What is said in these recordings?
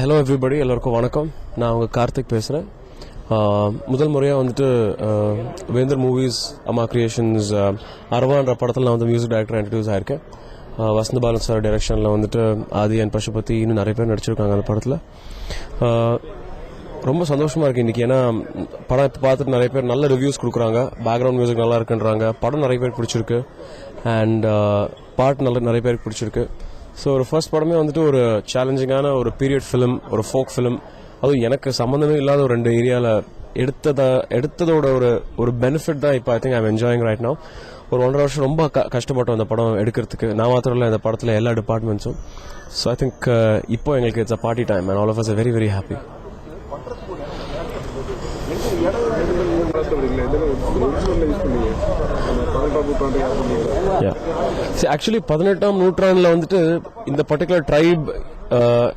Hello everybody, எல்லோருக்கும் வணக்கம். நான் உங்கள் கார்த்திக் பேசுகிறேன். முதல் முறையாக வந்துட்டு வேந்தர் மூவிஸ் அம்மா கிரியேஷன்ஸ் அரவான்ற படத்தில் நான் வந்து மியூசிக் டைரக்டர் இன்ட்ரடியூஸ் ஆயிருக்கேன். வசந்த பாலன் சார் டைரக்ஷனில் வந்துட்டு ஆதி அண்ட் பசுபதி இன்னும் நிறைய பேர் நடிச்சிருக்காங்க அந்த படத்தில். ரொம்ப சந்தோஷமாக இருக்குது இன்றைக்கி. ஏன்னா படம் இப்போ பார்த்துட்டு நிறைய பேர் நல்ல ரிவ்யூஸ் கொடுக்குறாங்க. பேக்ரவுண்ட் மியூசிக் நல்லா இருக்குன்றாங்க. படம் நிறைய பேருக்கு பிடிச்சிருக்கு அண்ட் பாட்டு நிறைய பேருக்கு பிடிச்சிருக்கு. ஸோ ஒரு ஃபர்ஸ்ட் படமே வந்துட்டு ஒரு சேலஞ்சிங்கான ஒரு பீரியட் ஃபிலிம், ஒரு ஃபோக் ஃபிலிம், அதுவும் எனக்கு சம்மந்தமே இல்லாத ஒரு 2 ஏரியாவில் எடுத்ததோட ஒரு பெனிஃபிட் தான் இப்போ I think I'm enjoying right now. ஒரு 1.5 வருஷம் ரொம்ப கஷ்டப்பட்டோம் அந்த படம் எடுக்கிறதுக்கு. நான் மாத்திரம் இல்லை, இந்த படத்தில் எல்லா டிபார்ட்மெண்ட்ஸும். ஸோ ஐ திங்க் இப்போ எங்களுக்கு it's a party time and all of us are very very happy. Actually 18ஆம் நூற்றாண்டில் வந்துட்டு இந்த பர்டிகுலர் ட்ரைப்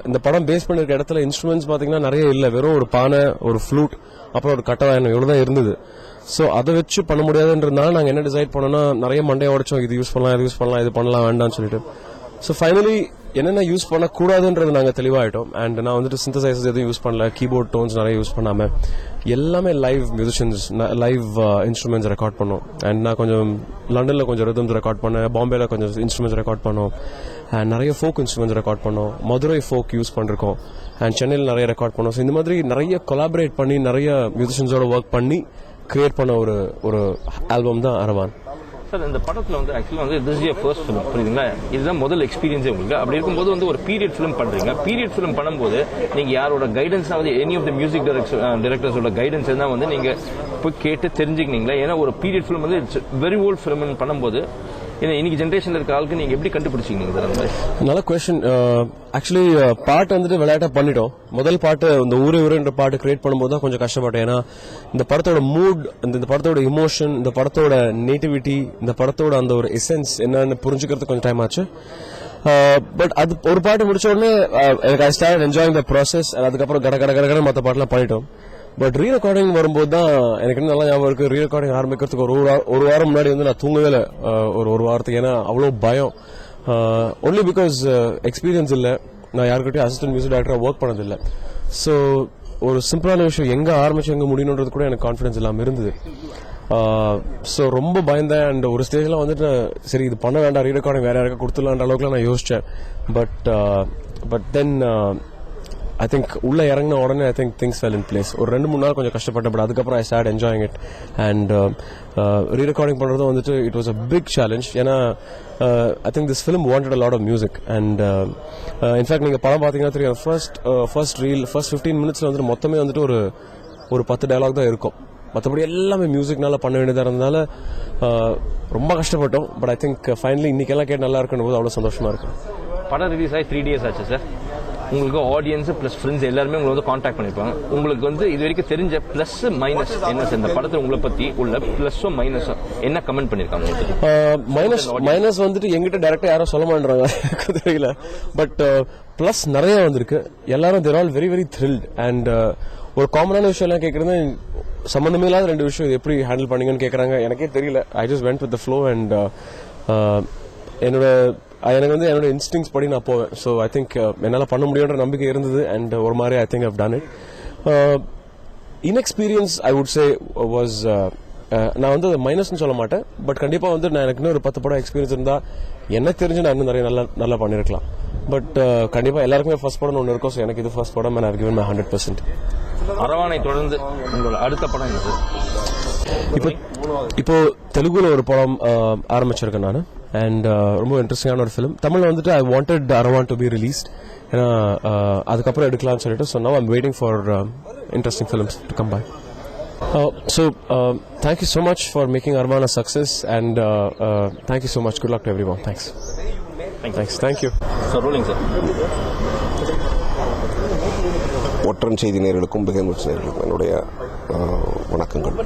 இந்த படம் பேஸ் பண்ணிருக்க இடத்துல இன்ஸ்ட்ருமெண்ட்ஸ் பாத்தீங்கன்னா நிறைய இல்லை. வெறும் ஒரு பானை, ஒரு ஃப்ளூட், அப்புறம் ஒரு கட்டவாயனம், இவ்வளவுதான் இருந்தது. ஸோ அதை வச்சு பண்ண முடியாதுன்றதுனால நாங்கள் என்ன டிசைட் பண்ணோம்னா நிறைய மண்டையை உடைச்சோம். இது யூஸ் பண்ணலாம், இது பண்ணலாம், வேண்டாம்னு சொல்லிட்டு. ஸோ ஃபைனலி என்னென்ன யூஸ் பண்ணக்கூடாதுன்றது நாங்கள் தெளிவாயிட்டோம். அண்ட் நான் வந்துட்டு சிந்தசைசர்ஸ் எதுவும் யூஸ் பண்ணல, கீபோர்ட் டோன்ஸ் நிறைய யூஸ் பண்ணாமல் எல்லாமே live musicians, live instruments record பண்ணோம். அண்ட் நான் கொஞ்சம் லண்டனில் கொஞ்சம் ரிதம்ஸ் ரெக்கார்ட் பண்ணேன், பாம்பேல கொஞ்சம் இன்ஸ்ட்ருமெண்ட்ஸ் ரெக்கார்ட் பண்ணோம், அண்ட் நிறைய ஃபோக் இன்ஸ்ட்ருமெண்ட்ஸ் ரெக்கார்ட் பண்ணோம், மதுரை ஃபோக் யூஸ் பண்ணிருக்கோம், அண்ட் சென்னையில் நிறைய ரெக்கார்ட் பண்ணோம். ஸோ இந்த மாதிரி நிறைய கொலாபரேட் பண்ணி நிறைய மியூசிஷியன்ஸோட ஒர்க் பண்ணி கிரியேட் பண்ண ஒரு ஆல்பம் தான் அரவான். சார், இந்த படத்தில் வந்து ஆக்சுவலாக வந்து திஸ் இஸ் ஃபர்ஸ்ட் ஃபிலிம், புரியுதுங்களா? இதுதான் முதல் எக்ஸ்பீரியன்ஸே உங்களுக்கு. அப்படி இருக்கும்போது வந்து ஒரு பீரியட் ஃபிலிம் பண்ணுறீங்க. பீரியட் ஃபிலிம் பண்ணும்போது நீங்கள் யாரோட கைடன்ஸ் வந்து எனி ஆஃப் த மியூசிக் டைரக்டர்ஸோட கைடன்ஸ் தான் வந்து நீங்கள் போய் கேட்டு தெரிஞ்சுக்கினீங்களா? ஏன்னா ஒரு பீரியட் ஃபிலிம் வந்து இட்ஸ் வெரி ஓல்ட் ஃபிலிம்னு பண்ணும்போது இன்னைக்கு ஜென்ரேஷன்ல இருக்க ஆளுக்கு நீங்க எப்படி கண்டுபிடிச்சிங்க சார்? நல்ல கொஸ்டின். ஆக்சுவலி பாட்டு வந்துட்டு விளையாட்டா பண்ணிட்டோம். முதல் பாட்டு இந்த ஊரேன்ற பாட்டு கிரியேட் பண்ணும்போது தான் கொஞ்சம் கஷ்டப்பட்டேன். ஏன்னா இந்த படத்தோட மூட், இந்த படத்தோட இமோஷன், இந்த படத்தோட நேட்டிவிட்டி, இந்த படத்தோட அந்த ஒரு எசன்ஸ் என்னன்னு புரிஞ்சுக்கிறதுக்கு கொஞ்சம் டைம் ஆச்சு. பட் அது ஒரு பாட்டு முடிச்ச உடனே எனக்கு ஐ ஸ்டார்ட் என்ஜாயிங் த ப்ராசஸ். அதுக்கப்புறம் கட மற்ற பாட்டுலாம் பண்ணிட்டோம். பட் ரீ ரெக்கார்டிங் வரும்போது தான் எனக்கு நல்லா ஞாபகம் இருக்கு. ரீ ரெக்கார்டிங் ஆரம்பிக்கிறதுக்கு ஒரு வாரம் முன்னாடி வந்து நான் தூங்கவே இல்லை, ஒரு வாரத்துக்கு. ஏன்னா அவ்வளோ பயம். ஒன்லி பிகாஸ் எக்ஸ்பீரியன்ஸ் இல்லை, நான் யாருக்கிட்டையும் அசிஸ்டன்ட் மியூசிக் டைரக்டராக ஒர்க் பண்ணதில்லை. ஸோ ஒரு சிம்பிளான விஷயம் எங்கே ஆரம்பிச்சு எங்கே முடியணுன்றது கூட எனக்கு கான்ஃபிடன்ஸ் இல்லாமல் இருந்தது. ஸோ ரொம்ப பயந்தேன். அண்ட் ஒரு ஸ்டேஜில் வந்துட்டு சரி இது பண்ண வேண்டாம், ரீ ரெக்கார்டிங் வேற யாருக்கா கொடுத்துடலான்ற அளவுக்குலாம் நான் யோசித்தேன். பட் தென் ஐ திங்க் உள்ள இறங்கின உடனே I think things fell in place. ஒரு 2-3 நாள் கொஞ்சம் கஷ்டப்பட்டேன். பட் அதுக்கப்புறம் I start enjoying it. And re recording பண்ணுறதும் வந்துட்டு it was a big challenge. ஏன்னா I think this film wanted a lot of music. And in fact நீங்கள் படம் பார்த்தீங்கன்னா தெரியும், ஃபர்ஸ்ட் 15 மினிட்ஸில் வந்துட்டு மொத்தமே வந்துட்டு ஒரு 10 டயலாக் தான் இருக்கும். மற்றபடி எல்லாமே மியூசிக்னால பண்ண வேண்டியதாக இருந்ததுனால ரொம்ப கஷ்டப்பட்டோம். பட் ஐ திங்க் ஃபைனலி இன்னைக்கெல்லாம் கேட்டு நல்லா இருக்குன்னு போது அவ்வளோ சந்தோஷமா இருக்கு. படம் ரிலீஸ் ஆகி 3 days ஆச்சு சார். உங்களுக்கு ஆடியன்ஸ் பிளஸ் ஃப்ரெண்ட்ஸ் எல்லாருமே உங்களை வந்து கான்டாக்ட் பண்ணிருப்பாங்க. உங்களுக்கு வந்து இது வரைக்கும் தெரிஞ்ச பிளஸ் மைனஸ் என்ன சார்? இந்த படத்தில் உங்களை பத்தி உள்ள பிளஸும் மைனஸும் என்ன கமெண்ட் பண்ணிருக்காங்க? மைனஸ் வந்துட்டு எங்கிட்ட டைரக்டா யாரும் சொல்ல மாட்டாங்க, தெரியல. பட் பிளஸ் நிறைய வந்திருக்கு. எல்லாரும் they're all very very thrilled. And ஒரு காமனான விஷயம் எல்லாம் கேட்கறது, சம்பந்தமே இல்லாத 2 விஷயம் எப்படி ஹேண்டில் பண்ணீங்கன்னு கேட்கறாங்க. எனக்கே தெரியல. I just went with the flow. And எனக்கு வந்து என்னோட இன்ஸ்டிங்ஸ் படி நான் போவேன். ஸோ ஐ திங்க் என்னால் பண்ண முடியுன்ற நம்பிக்கை இருந்தது. அண்ட் ஒரு மாதிரி I think I've done it. Inexperience I would say was, நான் வந்து மைனஸ்ன்னு சொல்ல மாட்டேன். பட் கண்டிப்பாக வந்து நான் எனக்கு இன்னும் ஒரு 10 படம் எக்ஸ்பீரியன்ஸ் இருந்தால் எனக்கு தெரிஞ்சு நான் இன்னும் நிறைய நல்லா பண்ணியிருக்கலாம். பட் கண்டிப்பாக எல்லாருக்குமே ஃபர்ஸ்ட் படம் ஒன்று இருக்கும். ஸோ எனக்கு இது ஃபர்ஸ்ட் படம். நான் கிவன் மை 100%. அரவானை தொடர்ந்து உங்களோட அடுத்த படம் என்ன? இப்போ தெலுங்குல ஒரு படம் ஆரம்பிச்சிருக்கேன் நான். அண்ட் ரொம்ப இன்ட்ரெஸ்டிங்கான ஒரு ஃபிலிம். தமிழ்ல வந்துட்டு I wanted Aravaan to be released. ஏன்னா அதுக்கப்புறம் எடுக்கலாம்னு சொல்லிட்டு. So now I'm waiting for interesting films to come by. So thank you so much for making Arman a success, and thank you so much. Good luck to everyone. Thanks. Thank you. So rolling sir. ஒற்றன் செய்தி நேயர்களுக்கும் பிகன்வெட்ஸ் நேயர்களுக்கும் என்னுடைய வணக்கங்கள்.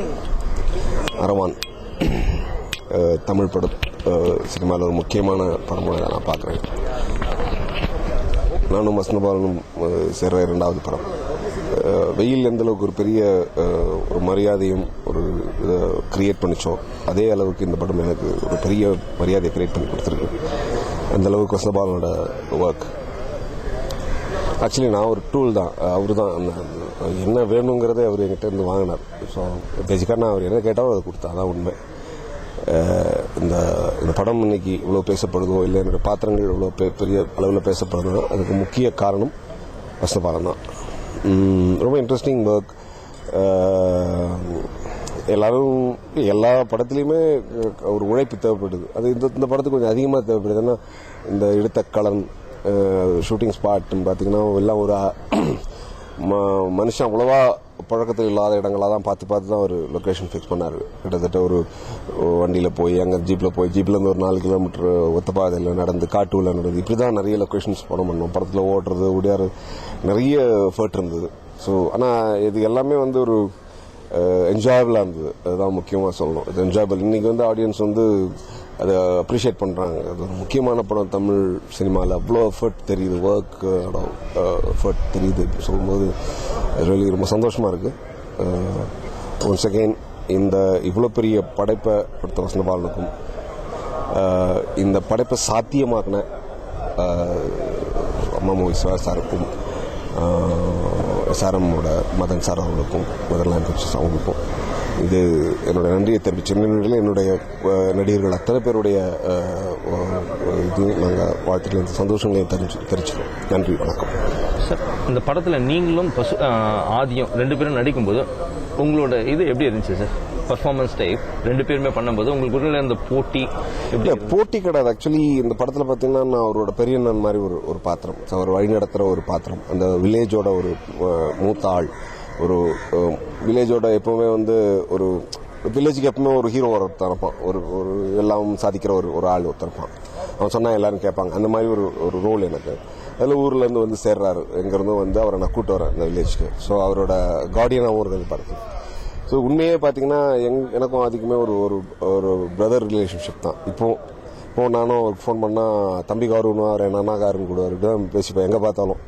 அரவான் தமிழ் படம் சினிமாவில் ஒரு முக்கியமான படமாக நான் பார்க்குறேன். நானும் வசந்தபாலனும் சேர்ற 2வது படம். வெயில் எந்த அளவுக்கு ஒரு பெரிய ஒரு மரியாதையும் ஒரு இதை கிரியேட் பண்ணிச்சோம், அதே அளவுக்கு இந்த படம் எனக்கு ஒரு பெரிய மரியாதையை கிரியேட் பண்ணி கொடுத்துருக்கு. அந்த அளவுக்கு வசந்தபாலனோட ஒர்க். ஆக்சுவலி நான் ஒரு டூல் தான். அவர் தான் என்ன வேணுங்கிறதே அவர் என்கிட்ட இருந்து வாங்கினார். ஸோ பேசிக்காக நான் அவர் என்ன கேட்டாலும் அதை கொடுத்தா. அதான் உண்மை. இந்த இந்த படம் இன்னைக்கு இவ்வளோ பேசப்படுதோ இல்லை என்னுடைய பாத்திரங்கள் இவ்வளோ பெரிய அளவில் பேசப்படுதோ அதுக்கு முக்கிய காரணம் வசந்தபாலன் தான். ரொம்ப இன்ட்ரெஸ்டிங் ஒர்க். எல்லாரும் எல்லா படத்துலையுமே ஒரு உழைப்பு தேவைப்படுது. அது இந்த படத்துக்கு கொஞ்சம் அதிகமாக தேவைப்படுது. ஏன்னா இந்த எடுத்த கலன் ஷூட்டிங் ஸ்பாட்னு பார்த்தீங்கன்னா எல்லாம் ஒரு மனுஷன் அவ்வளவா பழக்கத்தில் இல்லாத இடங்களாக தான் பார்த்து தான் ஒரு லொக்கேஷன் ஃபிக்ஸ் பண்ணார். கிட்டத்தட்ட ஒரு வண்டியில் போய் அங்கே ஜீப்லேருந்து ஒரு 4 கிலோமீட்டர் ஒத்தப்பாதையில் நடந்து காட்டுல நடந்து இப்படி தான் நிறைய லொக்கேஷன்ஸ் படம் பண்ணோம். படத்தில் ஓடுறது ஓடியாரு நிறைய எஃபர்ட் இருந்தது. ஸோ ஆனால் இது எல்லாமே வந்து ஒரு என்ஜாயபிளாக இருந்தது. அதுதான் முக்கியமாக சொல்லணும். இது என்ஜாயபிள். இன்னைக்கு வந்து ஆடியன்ஸ் வந்து அதை அப்ரிஷியேட் பண்ணுறாங்க. அது ஒரு முக்கியமான படம். தமிழ் சினிமாவில் அவ்வளோ எஃபர்ட் தெரியுது, ஒர்க் எஃபர்ட் தெரியுது. இப்படி சொல்லும்போது ரியலி ரொம்ப சந்தோஷமாக இருக்குது. ஒன்ஸ் அகெயின் இந்த இவ்வளோ பெரிய படைப்பை கொடுத்த வசந்தபாலனுக்கும் இந்த படைப்பை சாத்தியமாக்கின அம்மா மூவி சாருக்கும் சாரமோட மதன் சார் அவர்களுக்கும் முதல்லாம் அவங்களுக்கும் இது என்னோட நன்றியை தெரிவிச்சு என்னுடைய நடிகர்கள் அத்தனை பேருடைய இது நாங்கள் வாழ்த்துக்களையும் சந்தோஷங்களையும் தெரிவிச்சுக்கிறோம். நன்றி, வணக்கம். சார், இந்த படத்தில் நீங்களும் ஆதியும் 2 பேரும் நடிக்கும்போது உங்களோட இது எப்படி இருந்துச்சு சார்? பர்ஃபார்மன்ஸ் டைப் 2 பேருமே பண்ணும்போது உங்களுக்கு அந்த போட்டி போட்டி கிடையாது. ஆக்சுவலி இந்த படத்தில் பார்த்தீங்கன்னா நான் அவரோட பெரியண்ணன் மாதிரி ஒரு பாத்திரம், அவர் வழி நடத்துகிற ஒரு பாத்திரம், அந்த வில்லேஜோட ஒரு மூத்த ஆள், ஒரு வில்லேஜோட எப்பவுமே வந்து ஒரு வில்லேஜுக்கு எப்பவுமே ஒரு ஹீரோ ஒருத்தர் இருப்பான், ஒரு எல்லாம் சாதிக்கிற ஒரு ஆள் ஒருத்தர் இருப்பான். அவன் சொன்னா எல்லாரும் கேட்பாங்க. அந்த மாதிரி ஒரு ரோல் எனக்கு. அதில் ஊர்லேருந்து வந்து சேர்றாரு, எங்கேருந்தும் வந்து அவரை நான் கூட்டு வரேன் இந்த வில்லேஜ்க்கு. ஸோ அவரோட கார்டியனாகவும் இருந்தது படத்தில். ஸோ உண்மையே பார்த்தீங்கன்னா எனக்கும் அதுக்குமே ஒரு பிரதர் ரிலேஷன்ஷிப் தான். இப்போ நானும் அவருக்கு ஃபோன் பண்ணால் தம்பி காருன்னுவார், என் அண்ணா காருன்னு கூடுவார், தான் பேசிப்பேன். எங்கே பார்த்தாலும்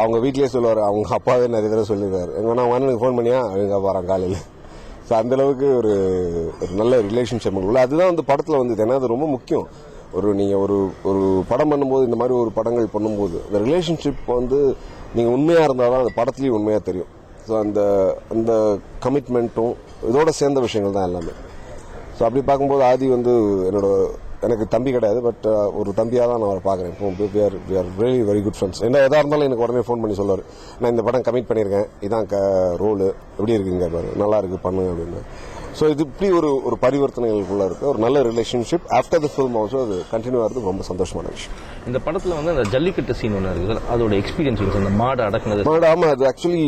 அவங்க வீட்லேயே சொல்லுவார், அவங்க அப்பாவே நிறைய தடவை சொல்லியிருக்காரு, எங்கன்னா அவங்க அண்ணனுக்கு ஃபோன் பண்ணியா அவங்க போகிறான் காலையில். ஸோ அந்தளவுக்கு ஒரு நல்ல ரிலேஷன்ஷிப் உள்ள. அதுதான் வந்து படத்தில் வந்தது. ஏன்னா அது ரொம்ப முக்கியம். நீங்கள் ஒரு படம் பண்ணும்போது, இந்த மாதிரி ஒரு படங்கள் பண்ணும்போது இந்த ரிலேஷன்ஷிப் வந்து நீங்கள் உண்மையாக இருந்தால் தான் அந்த படத்துலேயும் உண்மையாக தெரியும். ஸோ அந்த கமிட்மெண்ட்டும் இதோட சேர்ந்த விஷயங்கள் தான் எல்லாமே. ஸோ அப்படி பார்க்கும்போது ஆதி வந்து எனக்கு தம்பி கிடையாது, பட் ஒரு தம்பியாக தான் நான் அவரை பார்க்குறேன். இப்போ we are very very good friends. என்ன எதாக இருந்தாலும் எனக்கு உடனே ஃபோன் பண்ணி சொல்லுவார், நான் இந்த படம் கமிட் பண்ணியிருக்கேன், இதான் ரோலு, எப்படி இருக்குங்க பாரு, நல்லா இருக்கு பண்ணு அப்படின்னு. ஸோ இது இப்படி ஒரு பரிவர்த்தனைகளுக்குள்ள இருக்கு ஒரு நல்ல relationship. After the film also அது கண்டினியூ ஆகிறது ரொம்ப சந்தோஷமான விஷயம். இந்த படத்தில் வந்து அந்த ஜல்லிக்கட்டு சீன் ஒன்று இருக்குது, அதோட எக்ஸ்பீரியன்ஸ் அந்த மாடு அடக்குனது. ஆமாம், அது ஆக்சுவலி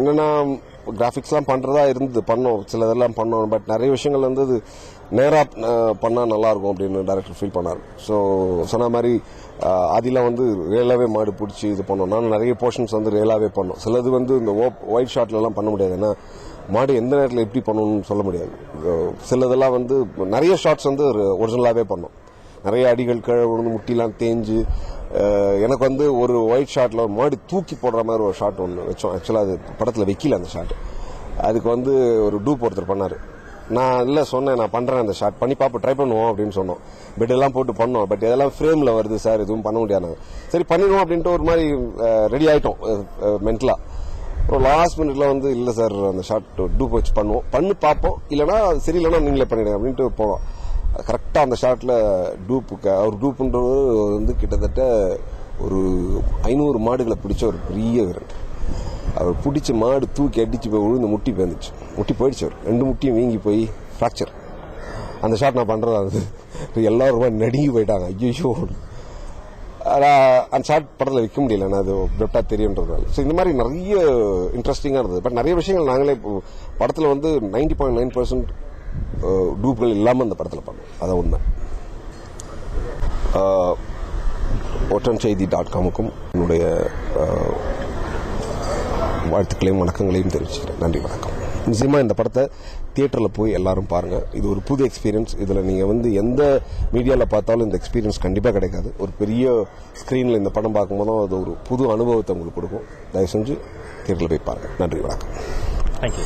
என்னன்னா கிராஃபிக்ஸ்லாம் பண்ணுறதா பண்ணோம், சில இதெல்லாம் பண்ணோம். பட் நிறைய விஷயங்கள் வந்து அது நேராக பண்ணால் நல்லாயிருக்கும் அப்படின்னு டைரக்டர் ஃபீல் பண்ணார். ஸோ சொன்ன மாதிரி அதெல்லாம் வந்து ரியலாகவே மாடு பிடிச்சி இது பண்ணோம். நான் நிறைய போர்ஷன்ஸ் வந்து ரியலாகவே பண்ணோம். சிலது வந்து இந்த ஒயிட் ஷாட்லலாம் பண்ண முடியாது, ஏன்னா மாடு எந்த நேரத்தில் எப்படி பண்ணணும்னு சொல்ல முடியாது. சிலதெல்லாம் வந்து நிறைய ஷாட்ஸ் வந்து ஒரிஜினலாகவே பண்ணோம். நிறைய அடிகள் கீழே விழுந்து முட்டிலாம் தேஞ்சு எனக்கு வந்து ஒரு ஒயிட் ஷாட்டில் மாடு தூக்கி போடுற மாதிரி ஒரு ஷாட் ஒன்று வச்சோம். ஆக்சுவலாக அது படத்தில் வைக்கல அந்த ஷாட். அதுக்கு வந்து ஒரு டூப் ஒருத்தர் பண்ணார். நான் இல்லை சொன்னேன், நான் பண்ணுறேன் அந்த ஷாட் பண்ணி பார்ப்போம், ட்ரை பண்ணுவோம் அப்படின்னு சொன்னோம். பெட் எல்லாம் போட்டு பண்ணோம். பட் இதெல்லாம் ஃப்ரேமில் வருது சார், எதுவும் பண்ண முடியாது. சரி பண்ணிடுவோம் அப்படின்ட்டு ஒரு மாதிரி ரெடி ஆகிட்டோம் மென்டலாக. அப்புறம் லாஸ்ட் மினிட்ல வந்து இல்லை சார் அந்த ஷாட் டூப் வச்சு பண்ணி பார்ப்போம், இல்லைனா சரி இல்லைனா நீங்களே பண்ணிடுங்க அப்படின்ட்டு போனோம். கரெக்டாக அந்த ஷாட்டில் அவர் டூப்புன்றவர் வந்து கிட்டத்தட்ட ஒரு 500 மாடுகளை பிடிச்ச ஒரு பெரிய வீரர். அவர் பிடிச்ச மாடு தூக்கி அடிச்சு போய் விழுந்து முட்டி போயிருந்துச்சு, முட்டி போயிடுச்சு. அவர் 2 முட்டியும் வீங்கி போய் ஃப்ராக்சர். அந்த ஷாட் நான் பண்ணுறதா இருந்தது. எல்லாரும் ரொம்ப நடுங்கி போயிட்டாங்க, ஐயோ. அந்த ஷாட் படத்தில் வைக்க முடியல, நான் அது பெட்டா தெரியுன்றதுனால. ஸோ இந்த மாதிரி நிறைய இன்ட்ரெஸ்டிங்காக இருந்தது. பட் நிறைய விஷயங்கள் நாங்களே படத்தில் வந்து 90.9% டூப்கள் இல்லாமல் அந்த படத்தில் பண்ணோம். அதான் உண்மை. OTTCheidi.com என்னுடைய வாழ்த்துக்களையும் வணக்கங்களையும் தெரிவிச்சுக்கிறேன். நன்றி, வணக்கம். நிச்சயமாக இந்த படத்தை தியேட்டரில் போய் எல்லாரும் பாருங்கள். இது ஒரு புது எக்ஸ்பீரியன்ஸ். இதில் நீங்கள் வந்து எந்த மீடியாவில் பார்த்தாலும் இந்த எக்ஸ்பீரியன்ஸ் கண்டிப்பாக கிடைக்காது. ஒரு பெரிய ஸ்க்ரீனில் இந்த படம் பார்க்கும்போதும் அது ஒரு புது அனுபவத்தை உங்களுக்கு கொடுக்கும். தயவு செஞ்சு தியேட்டரில் போய் பாருங்கள். நன்றி, வணக்கம். தேங்க்யூ.